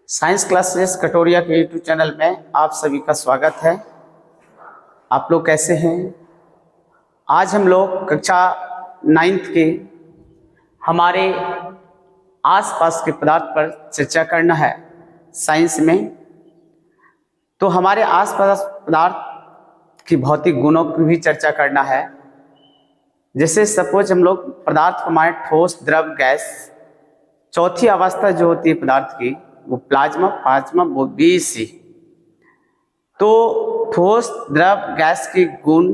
Science classes कटोरिया के YouTube channel में आप सभी का स्वागत है। आप लोग कैसे हैं? आज हम लोग कक्षा 9th के हमारे आसपास के पदार्थ पर चर्चा करना है साइंस में। तो हमारे आसपास पदार्थ की भौतिक गुणों की भी चर्चा करना है। जैसे सपोज हम लोग पदार्थ को माने ठोस, द्रव, गैस। चौथी अवस्था जो होती है पदार्थ की वो प्लाज्मा, पांचवा वो बीसी। तो ठोस, द्रव, गैस के गुण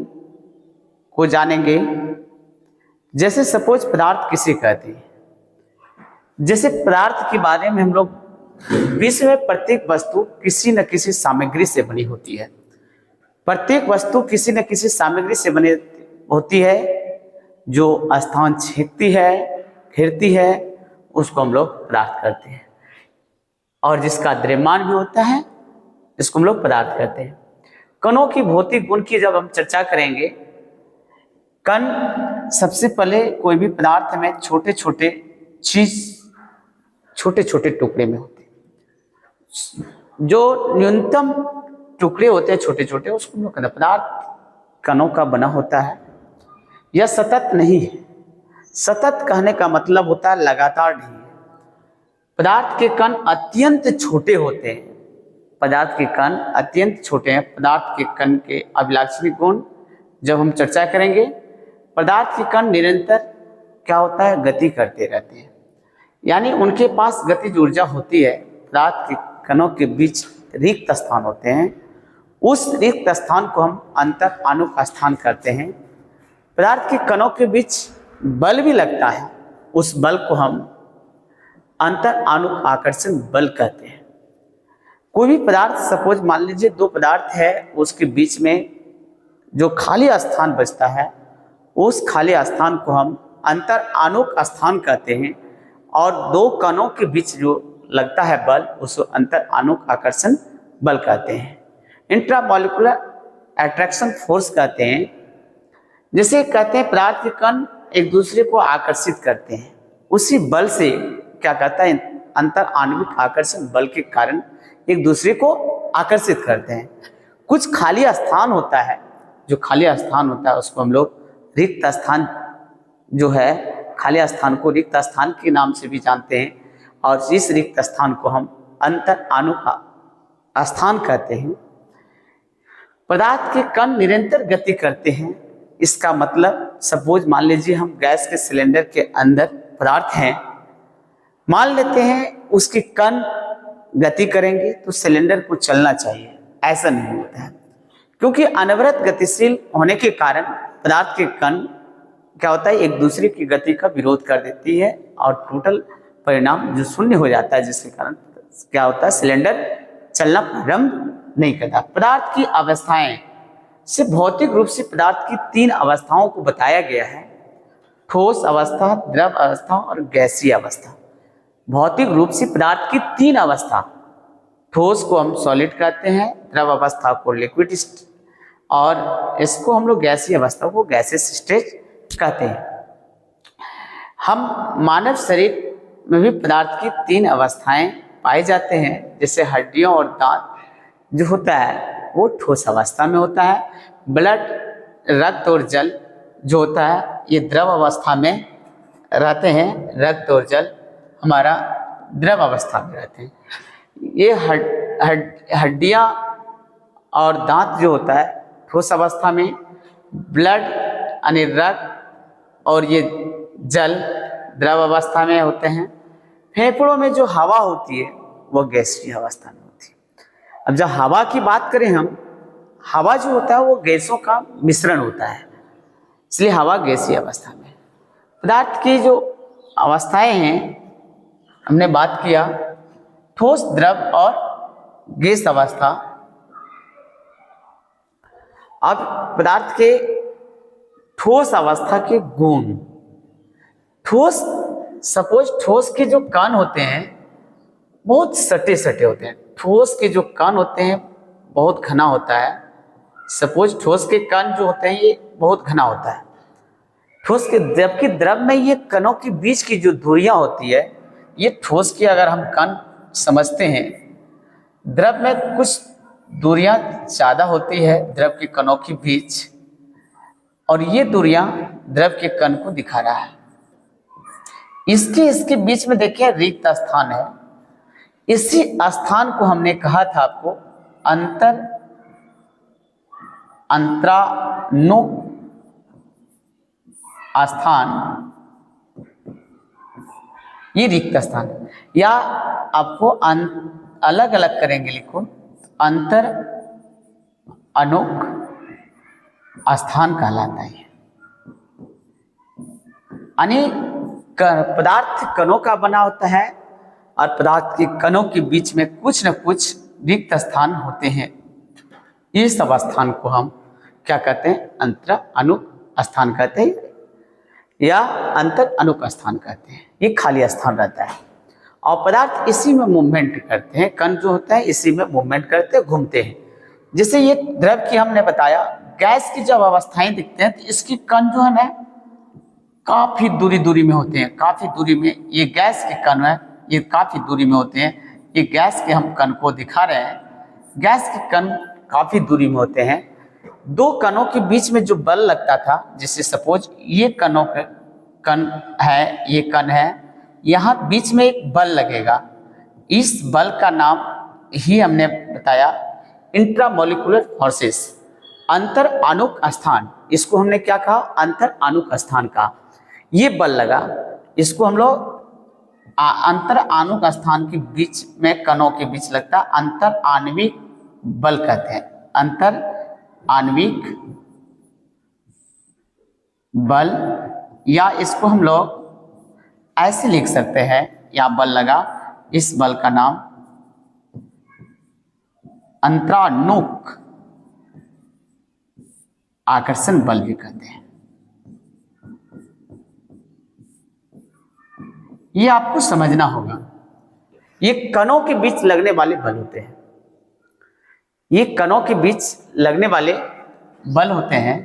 को जानेंगे। जैसे सपोज पदार्थ किसे कहते हैं, जैसे पदार्थ के बारे में हम लोग विश्व में प्रत्येक वस्तु किसी न किसी सामग्री से बनी होती है। प्रत्येक वस्तु किसी न किसी सामग्री से बनी होती है जो स्थान छेदती है, घेरती है, उसको हम लोग पदार्थ करते हैं। और जिसका द्रव्यमान भी होता है इसको हम लोग पदार्थ कहते हैं। कणों की भौतिक गुण की जब हम चर्चा करेंगे, कण सबसे पहले कोई भी पदार्थ में छोटे छोटे चीज, छोटे छोटे टुकड़े में होते हैं। जो न्यूनतम टुकड़े होते हैं छोटे छोटे, उसको हम लोग कहते हैं पदार्थ कणों का बना होता है। यह सतत नहीं है। सतत कहने का मतलब होता है लगातार नहीं है। पदार्थ के कण अत्यंत छोटे होते हैं। पदार्थ के कण अत्यंत छोटे हैं। पदार्थ के कण के अभिलाक्षणी गुण जब हम चर्चा करेंगे, पदार्थ के कण निरंतर क्या होता है, गति करते रहते हैं, यानी उनके पास गतिज ऊर्जा होती है। पदार्थ के कणों के बीच रिक्त स्थान होते हैं। उस रिक्त स्थान को हम अंतर आणुक स्थान करते हैं। पदार्थ के कणों के बीच बल भी लगता है, उस बल को हम अंतर आणुक आकर्षण बल कहते हैं। कोई भी पदार्थ, सपोज मान लीजिए दो पदार्थ है, उसके बीच में जो खाली स्थान बचता है उस खाली स्थान को हम अंतर आणुक स्थान कहते हैं। और दो कणों के बीच जो लगता है बल, उसको अंतर आणुक आकर्षण बल कहते हैं। इंट्रामॉलिक्यूलर अट्रैक्शन फोर्स कहते हैं। जैसे कहते हैं पदार्थ के कण एक दूसरे को आकर्षित करते हैं, उसी बल से क्या कहता है, अंतर आणविक आकर्षण बल के कारण एक दूसरे को आकर्षित करते हैं। कुछ खाली स्थान होता है, जो खाली स्थान होता है उसको हम लोग रिक्त स्थान, जो है खाली स्थान को रिक्त स्थान के नाम से भी जानते हैं। और इस रिक्त स्थान को हम अंतर आणुक स्थान कहते हैं। पदार्थ के कण निरंतर गति करते हैं। इसका मतलब सपोज मान लीजिए हम गैस के सिलेंडर के अंदर पदार्थ हैं, मान लेते हैं उसके कण गति करेंगे तो सिलेंडर को चलना चाहिए, ऐसा नहीं होता है। क्योंकि अनवरत गतिशील होने के कारण पदार्थ के कण क्या होता है, एक दूसरे की गति का विरोध कर देती है और टोटल परिणाम जो शून्य हो जाता है, जिसके कारण क्या होता है, सिलेंडर चलना प्रारंभ नहीं करता। पदार्थ की अवस्थाएं से भौतिक रूप से पदार्थ की 3 अवस्थाओं को बताया गया है: ठोस अवस्था, द्रव अवस्था और गैसीय अवस्था। भौतिक रूप से पदार्थ की 3 अवस्था, ठोस को हम सॉलिड कहते हैं, द्रव अवस्था को लिक्विड, और इसको हम लोग गैसीय अवस्था को गैसेस स्टेज कहते हैं। हम मानव शरीर में भी पदार्थ की 3 अवस्थाएं पाए जाते हैं। जैसे हड्डियों और दांत जो होता है वो ठोस अवस्था में होता है। ब्लड, रक्त और जल जो होता है ये द्रव अवस्था में रहते हैं। रक्त और जल हमारा द्रव अवस्था में रहते हैं। ये हड्डियां और दांत जो होता है ठोस अवस्था में, ब्लड यानी रक्त और ये जल द्रव अवस्था में होते हैं। फेफड़ों में जो हवा होती है वो गैसीय अवस्था में होती है। अब जब हवा की बात करें हम, हवा जो होता है वो गैसों का मिश्रण होता है, इसलिए हवा गैसीय अवस्था में। पदार्थ की जो अवस्थाएं हैं हमने बात किया, ठोस, द्रव और गैस अवस्था। अब पदार्थ के ठोस अवस्था के गुण। ठोस, सपोज ठोस के जो कण होते हैं बहुत सटे सटे होते हैं। ठोस के जो कण होते हैं बहुत घना होता है। सपोज ठोस के कण जो होते हैं ये बहुत घना होता है ठोस के, जबकि द्रव में ये कणों के बीच की जो दूरियां होती है, ये ठोस की अगर हम कण समझते हैं द्रव में कुछ दूरियां ज़्यादा होती है द्रव के कणों के बीच, और ये दूरियां द्रव के कण को दिखा रहा है। इसके बीच में देखिए रिक्त स्थान है। इसी स्थान को हमने कहा था आपको अंतरानुक स्थान, ये रिक्त स्थान, या आपको अलग अलग करेंगे, लिखो अंतर अनुक स्थान कहलाता है। यानी पदार्थ कणों का बना होता है और पदार्थ के कणों के बीच में कुछ न कुछ रिक्त स्थान होते हैं। इस सब स्थान को हम क्या कहते हैं? अंतर अनुक स्थान कहते हैं या अंतर अनुक स्थान कहते हैं। ये खाली स्थान रहता है और पदार्थ इसी में मूवमेंट करते हैं। कण जो होता है इसी में मूवमेंट करते हैं, घूमते हैं। जैसे ये द्रव की हमने बताया, गैस की जब अवस्थाएं दिखते हैं तो इसकी कण जो है ना काफी दूरी में होते हैं, काफी दूरी में। ये गैस के कण है, ये काफी दूरी में होते हैं। ये गैस के हम कण को दिखा रहे हैं, गैस के कण काफी दूरी में होते हैं। दो कणों के बीच में जो बल लगता था, जैसे सपोज ये कणों के कण है, ये कण है, यहाँ बीच में एक बल लगेगा। इस बल का नाम ही हमने बताया इंट्रामोलिकुलर फोर्सेस, अंतर आणुक स्थान। इसको हमने क्या कहा? अंतर आणुक स्थान कहा। ये बल लगा, इसको हम लोग अंतर आणुक स्थान के बीच में कणों के बीच लगता अंतर आणविक बल कहते हैं। अंतर आणविक बल, या इसको हम लोग ऐसे लिख सकते हैं, या बल लगा, इस बल का नाम अंतरानुक आकर्षण बल भी कहते हैं। ये आपको समझना होगा। ये कणों के बीच लगने वाले बल होते हैं, ये कणों के बीच लगने वाले बल होते हैं।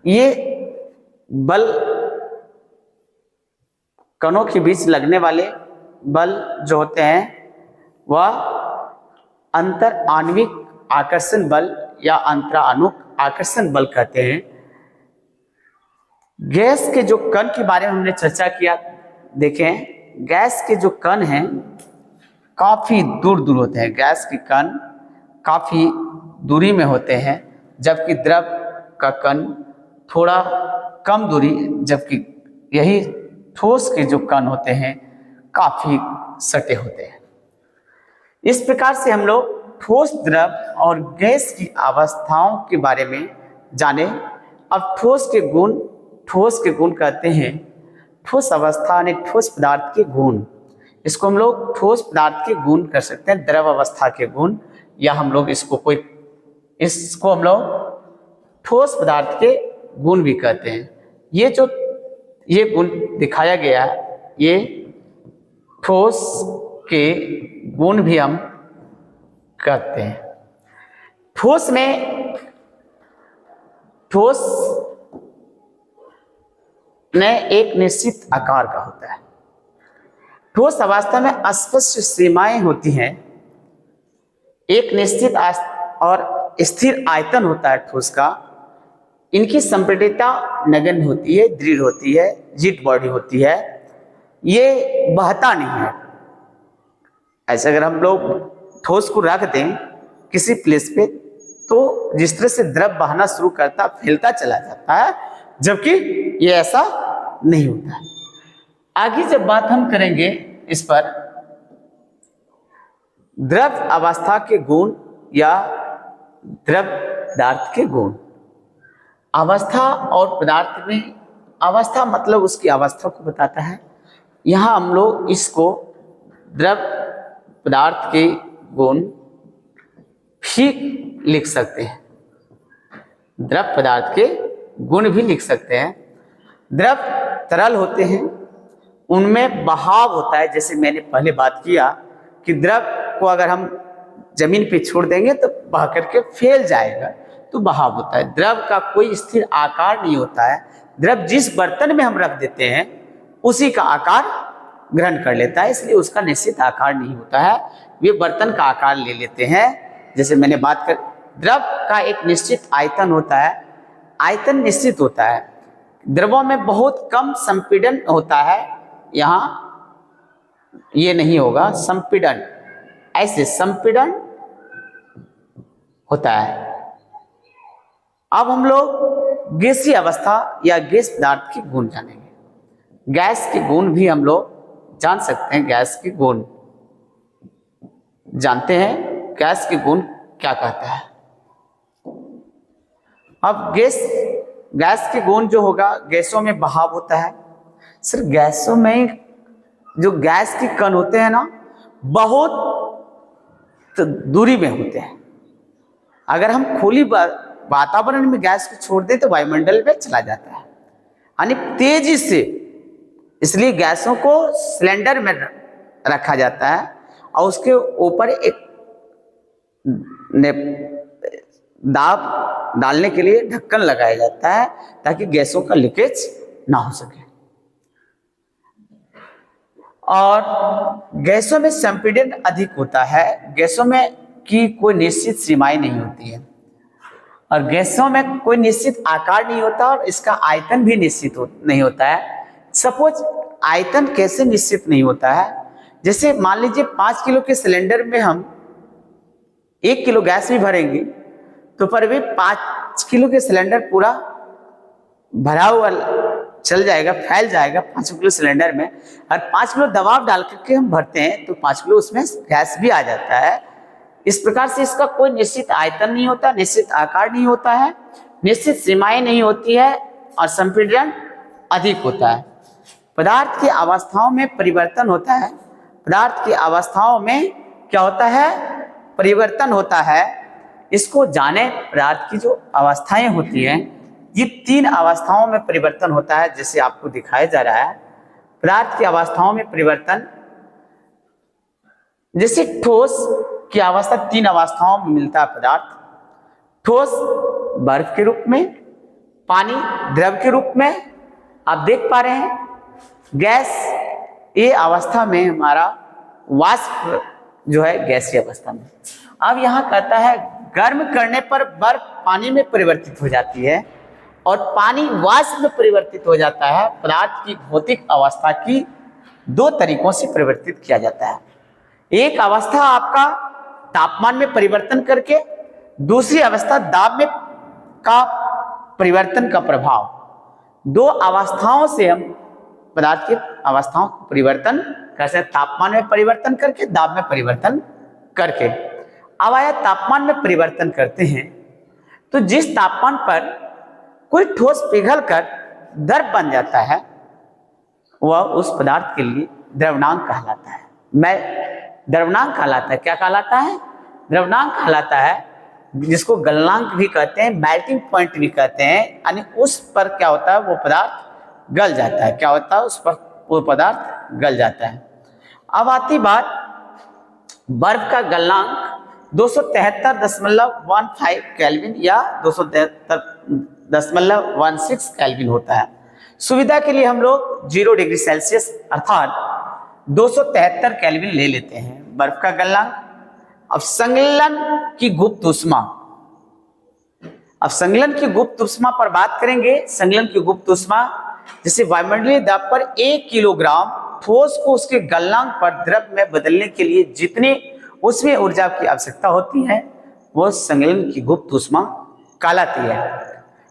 ये बल कणों के बीच लगने वाले बल जो होते हैं वह अंतर आणविक आकर्षण बल या अंतरानुक आकर्षण बल कहते हैं। गैस के जो कण के बारे में हमने चर्चा किया, देखें गैस के जो कण हैं काफी दूर होते हैं। गैस के कण काफी दूरी में होते हैं, जबकि द्रव का कण थोड़ा कम दूरी, जबकि यही ठोस के जो कण होते हैं काफी सटे होते हैं। इस प्रकार से हम लोग ठोस, द्रव और गैस की अवस्थाओं के बारे में जाने। अब ठोस के गुण कहते हैं, ठोस अवस्था यानी ठोस पदार्थ के गुण। इसको हम लोग ठोस पदार्थ के गुण कर सकते हैं, द्रव अवस्था के गुण, या हम लोग इसको हम लोग ठोस पदार्थ के गुण भी कहते हैं। ये गुण दिखाया गया है, ये ठोस के गुण भी हम कहते हैं। ठोस में एक निश्चित आकार का होता है। ठोस अवस्था में अस्पष्ट सीमाएं होती हैं, एक निश्चित और स्थिर आयतन होता है ठोस का। इनकी संपीड़ितता नगण्य होती है, दृढ़ होती है, जिट बॉडी होती है, ये बहता नहीं है। ऐसे अगर हम लोग ठोस को रख दें किसी प्लेस पे, तो जिस तरह से द्रव बहना शुरू करता, फैलता चला जाता है, जबकि ये ऐसा नहीं होता है। आगे जब बात हम करेंगे इस पर, द्रव अवस्था के गुण या द्रव पदार्थ के गुण। अवस्था और पदार्थ में, अवस्था मतलब उसकी अवस्था को बताता है। यहाँ हम लोग इसको द्रव पदार्थ के गुण भी लिख सकते हैं, द्रव पदार्थ के गुण भी लिख सकते हैं। द्रव तरल होते हैं, उनमें बहाव होता है। जैसे मैंने पहले बात किया कि द्रव को अगर हम जमीन पे छोड़ देंगे तो बह करके फैल जाएगा, तो बहाव होता है। द्रव का कोई स्थिर आकार नहीं होता है। द्रव जिस बर्तन में हम रख देते हैं उसी का आकार ग्रहण कर लेता है, इसलिए उसका निश्चित आकार नहीं होता है, वे बर्तन का आकार ले लेते हैं। जैसे मैंने बात कर, द्रव का एक निश्चित आयतन होता है, आयतन निश्चित होता है, द्रवों में बहुत कम संपीड़न होता है, यहाँ ये नहीं होगा संपीड़न, ऐसे संपीड़न होता है। अब हम लोग गैसीय अवस्था या गैस पदार्थ के गुण जानेंगे। गैस के गुण भी हम लोग जान सकते हैं, गैस के गुण जानते हैं, गैस के गुण क्या कहता है। अब गैस के गुण जो होगा, गैसों में बहाव होता है। सिर्फ गैसों में जो गैस के कण होते हैं ना, बहुत दूरी में होते हैं। अगर हम खुली वातावरण में गैस को छोड़ दें तो वायुमंडल में चला जाता है, यानी तेजी से। इसलिए गैसों को सिलेंडर में रखा जाता है और उसके ऊपर एक दाब डालने के लिए ढक्कन लगाया जाता है ताकि गैसों का लीकेज ना हो सके। और गैसों में संपीड़न अधिक होता है, गैसों में की कोई निश्चित सीमाएं नहीं होती है, और गैसों में कोई निश्चित आकार नहीं होता और इसका आयतन भी निश्चित नहीं होता है। सपोज आयतन कैसे निश्चित नहीं होता है, जैसे मान लीजिए 5 किलो के सिलेंडर में हम 1 किलो गैस भी भरेंगे तो पर भी 5 किलो के सिलेंडर पूरा भरा हुआ चल जाएगा, फैल जाएगा 5 किलो सिलेंडर में। और 5 किलो दबाव डाल करके हम भरते हैं तो 5 किलो उसमें गैस भी आ जाता है। इस प्रकार से इसका कोई निश्चित आयतन नहीं होता, निश्चित आकार नहीं होता है, निश्चित सीमाएं नहीं होती है और संपीड़न अधिक होता है। पदार्थ की अवस्थाओं में परिवर्तन होता है। पदार्थ की अवस्थाओं में क्या होता है? परिवर्तन होता है। इसको जाने, पदार्थ की जो अवस्थाएं होती हैं, ये 3 अवस्थाओं में परिवर्तन होता है, जैसे आपको दिखाया जा रहा है। पदार्थ की अवस्थाओं में परिवर्तन, जैसे ठोस की अवस्था 3 अवस्थाओं में मिलता है पदार्थ। ठोस बर्फ के रूप में, पानी द्रव के रूप में, आप देख पा रहे हैं। गैस, ये अवस्था में हमारा वाष्प जो है गैसीय अवस्था में। अब यहाँ कहता है गर्म करने पर बर्फ पानी में परिवर्तित हो जाती है और पानी वाष्प में परिवर्तित हो जाता है। पदार्थ की भौतिक अवस्था की 2 तरीकों से परिवर्तित किया जाता है। एक अवस्था आपका तापमान में परिवर्तन करके, दूसरी अवस्था दाब में का परिवर्तन का प्रभाव। 2 अवस्थाओं से हम पदार्थ की अवस्थाओं को परिवर्तन कर सकते हैं, तापमान में परिवर्तन करके, दाब में परिवर्तन करके। अब आया तापमान में परिवर्तन करते हैं तो जिस तापमान पर कोई ठोस पिघल कर द्रव बन जाता है वह उस पदार्थ के लिए द्रवनांक कहलाता है। द्रवनांक कहलाता है। क्या कहलाता है? द्रवनांक कहलाता है, जिसको गलनांक भी कहते हैं, मेल्टिंग पॉइंट भी कहते हैं। यानी उस पर क्या होता है, वो पदार्थ गल जाता है। क्या होता है? उस पर वो पदार्थ गल जाता है। अब आती बात, बर्फ का गलनांक 273.15 केल्विन या 273.16 केल्विन होता है। सुविधा के लिए हम लोग 0 डिग्री सेल्सियस अर्थात 273 केल्विन ले लेते हैं बर्फ का गलनांक। अब संलयन की गुप्त ऊष्मा, अब संलयन की गुप्त ऊष्मा पर बात करेंगे। संलयन की गुप्त ऊष्मा, जैसे वायुमंडलीय दाब पर 1 किलोग्राम ठोस को उसके गलनांक पर द्रव में बदलने के लिए जितनी उसमें ऊर्जा की आवश्यकता होती है वो संलयन की गुप्त ऊष्मा कहलाती है।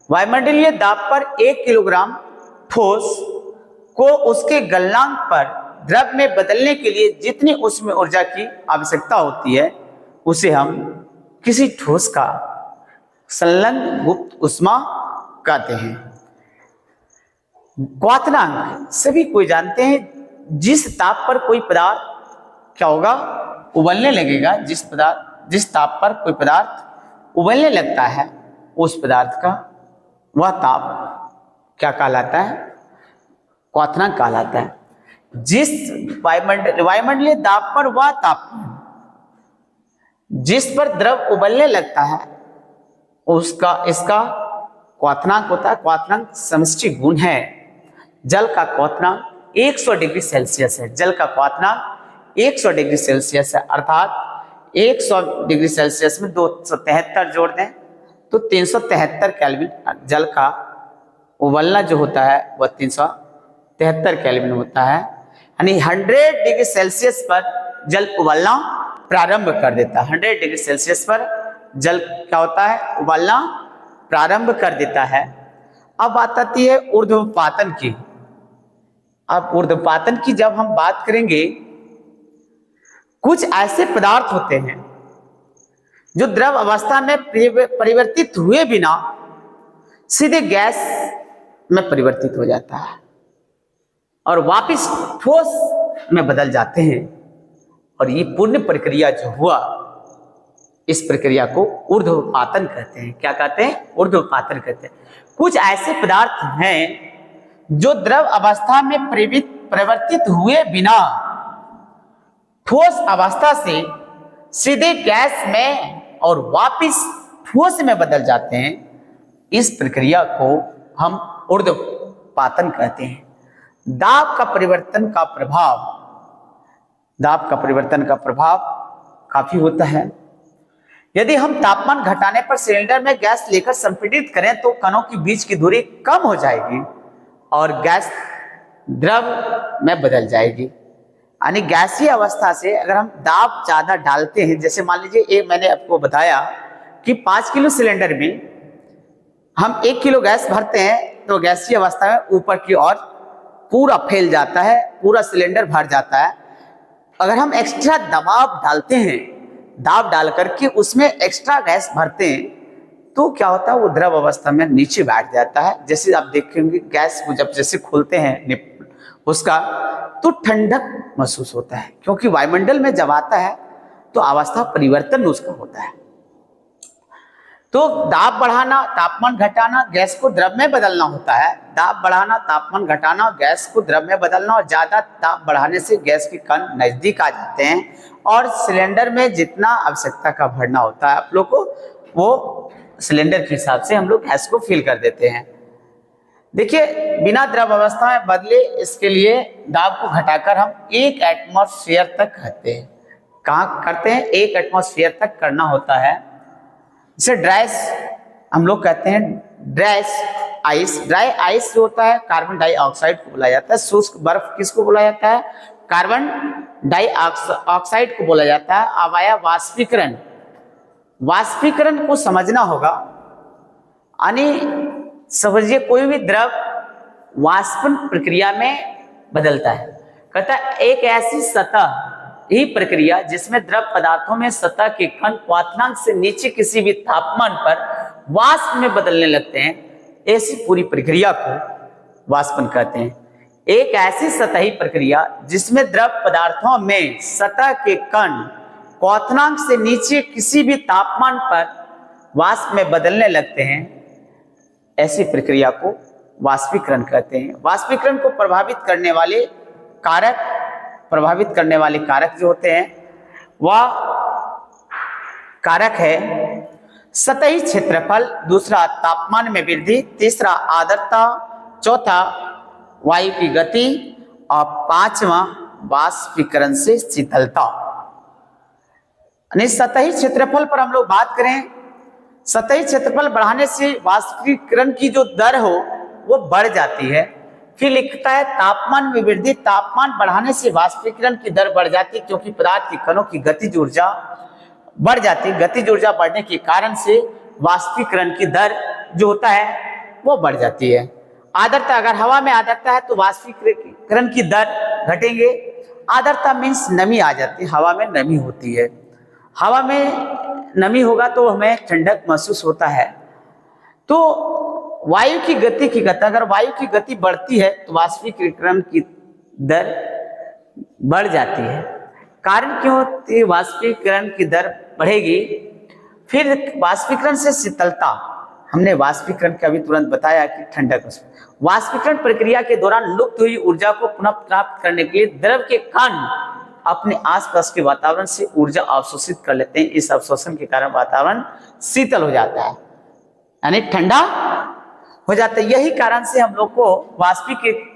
वायुमंडलीय दाब पर 1 किलोग्राम ठोस को उसके गलनांक पर द्रव में बदलने के लिए जितनी उसमें ऊर्जा की आवश्यकता होती है उसे हम किसी ठोस का संलयन गुप्त ऊष्मा कहते हैं। क्वथनांक सभी कोई जानते हैं। जिस ताप पर कोई पदार्थ क्या होगा, उबलने लगेगा। जिस ताप पर कोई पदार्थ उबलने लगता है उस पदार्थ का वह ताप क्या कहलाता है? क्वथनांक कहलाता है। जिस वायुमंडलीय दाब पर वह तापमान जिस पर द्रव उबलने लगता है इसका क्वथनांक होता है। क्वथनांक समष्टि गुण है। जल का क्वथनांक 100 डिग्री सेल्सियस है। जल का क्वथनांक 100 डिग्री सेल्सियस है, अर्थात 100 डिग्री सेल्सियस में 273 जोड़ दें तो 373 केल्विन जल का उबलना जो होता है वह 373 केल्विन होता है। यानी 100 डिग्री सेल्सियस पर जल उबलना प्रारंभ कर देता है। 100 डिग्री सेल्सियस पर जल क्या होता है, उबलना प्रारंभ कर देता है। अब बात आती है ऊर्ध्वपातन की। अब ऊर्ध्वपातन की जब हम बात करेंगे, कुछ ऐसे पदार्थ होते हैं जो द्रव अवस्था में परिवर्तित हुए बिना सीधे गैस में परिवर्तित हो जाता है और वापस ठोस में बदल जाते हैं, और ये पूर्ण प्रक्रिया जो हुआ, इस प्रक्रिया को ऊर्ध्वपातन कहते हैं। क्या कहते हैं? ऊर्ध्वपातन कहते हैं। कुछ ऐसे पदार्थ हैं जो द्रव अवस्था में परिवर्तित हुए बिना ठोस अवस्था से सीधे गैस में और वापस ठोस में बदल जाते हैं। इस प्रक्रिया को हम ऊर्ध्वपातन कहते हैं। दाब का परिवर्तन का प्रभाव काफी होता है। यदि हम तापमान घटाने पर सिलेंडर में गैस लेकर संपीड़ित करें तो कणों के बीच की दूरी कम हो जाएगी और गैस द्रव में बदल जाएगी। यानी गैसीय अवस्था से अगर हम दाब ज्यादा डालते हैं, जैसे मान लीजिए ये मैंने आपको बताया कि 5 किलो सिलेंडर में हम 1 किलो गैस भरते हैं तो गैसीय अवस्था में ऊपर की ओर पूरा फैल जाता है, पूरा सिलेंडर भर जाता है। अगर हम एक्स्ट्रा दबाव डालते हैं, दाब डाल करके उसमें एक्स्ट्रा गैस भरते हैं तो क्या होता है, वो द्रव अवस्था में नीचे बैठ जाता है। जैसे आप देखेंगे गैस को जब जैसे खोलते हैं उसका तो ठंडक महसूस होता है, क्योंकि वायुमंडल में जब आता है तो अवस्था परिवर्तन उसका होता है। तो दाब बढ़ाना, तापमान घटाना, गैस को द्रव में बदलना होता है। दाब बढ़ाना, तापमान घटाना, गैस को द्रव में बदलना, और ज्यादा दाब बढ़ाने से गैस के कण नजदीक आ जाते हैं और सिलेंडर में जितना आवश्यकता का भरना होता है आप लोग को, वो सिलेंडर के हिसाब से हम लोग गैस को फिल कर देते हैं। देखिए, बिना द्रव अवस्था में बदले इसके लिए दाब को घटाकर हम 1 एटमॉस्फेयर तक करते हैं। कहाँ करते हैं? 1 एटमॉस्फेयर तक करना होता है। जैसे ड्राई हम लोग कहते हैं ड्राई आइस जो होता है कार्बन डाइऑक्साइड को बोला जाता है। शुष्क बर्फ किसको बोला जाता है? कार्बन डाइऑक्साइड को बोला जाता है। अब आया वाष्पीकरण। वाष्पीकरण को समझना होगा, यानी समझिए कोई भी द्रव वाष्पन प्रक्रिया में बदलता है। कहता है एक ऐसी सतह ही प्रक्रिया जिसमें द्रव पदार्थों में सतह के कण क्वथनांक से नीचे किसी भी तापमान पर वाष्प में बदलने लगते हैं, ऐसी पूरी प्रक्रिया को वाष्पन कहते हैं। एक ऐसी सतही प्रक्रिया जिसमें द्रव पदार्थों में सतह के कण क्वथनांक से नीचे किसी भी तापमान पर वाष्प में बदलने लगते हैं, ऐसी प्रक्रिया को वाष्पीकरण कहते हैं। वाष्पीकरण को प्रभावित करने वाले कारक जो होते हैं वह कारक है सतही क्षेत्रफल, दूसरा तापमान में वृद्धि, तीसरा आर्द्रता, चौथा वायु की गति और पांचवा वाष्पीकरण से शीतलता। सतही क्षेत्रफल पर हम लोग बात करें, सतही क्षेत्रफल बढ़ाने से वाष्पीकरण की जो दर हो वो बढ़ जाती है। फिर लिखता है तापमान में वृद्धि, तापमान बढ़ाने से वाष्पीकरण की दर बढ़ जाती है क्योंकि पदार्थ के कणों की गतिज ऊर्जा बढ़ जाती है। गतिज ऊर्जा बढ़ने के कारण से वाष्पीकरण की दर जो होता है वो बढ़ जाती है। आर्द्रता, अगर हवा में आर्द्रता है तो वाष्पीकरण की दर घटेंगे। आर्द्रता मीन्स नमी आ जाती है, हवा में नमी होती है। हवा में नमी होगा तो हमें ठंडक महसूस होता है। तो वायु की गति अगर वायु की गति बढ़ती है तो वाष्पीकरण की दर बढ़ जाती है। कारण क्यों होती है? वाष्पीकरण की दर बढ़ेगी। फिर वाष्पीकरण से शीतलता, हमने वाष्पीकरण का भी तुरंत बताया कि ठंडक। वाष्पीकरण प्रक्रिया के दौरान लुप्त हुई ऊर्जा को पुनः प्राप्त करने के लिए द्रव के कण अपने आसपास के वातावरण से ऊर्जा अवशोषित कर लेते हैं। इस अवशोषण के कारण वातावरण शीतल हो जाता है, यानी ठंडा हो जाता है। यही कारण से हम लोग को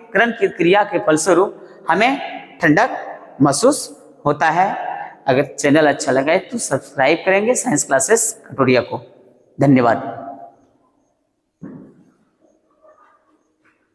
पृथक्करण की क्रिया के फलस्वरूप हमें ठंडक महसूस होता है। अगर चैनल अच्छा लगा है तो सब्सक्राइब करेंगे साइंस क्लासेस कटोरिया को। धन्यवाद।